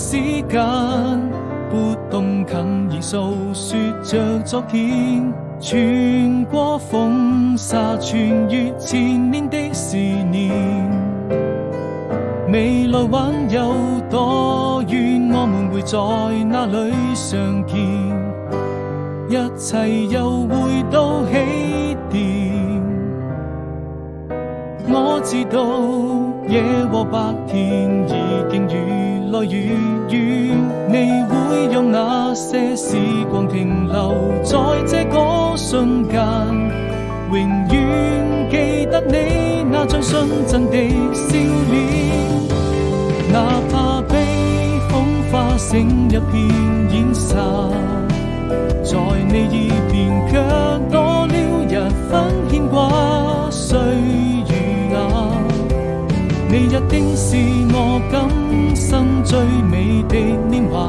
時間，撥動琴弦訴說着昨天，穿過風沙，穿越千年的思念。未來還有多遠，我們會在哪裡相見？一切又回到起點。我知道夜和白天已經越來越遠，你會用那些時光停留在這個瞬間，永遠記得你那張純真的笑臉。哪怕被風化成一片煙沙，在你耳邊卻多了一分牽掛。歲月啊，你一定是我今生最美的年華。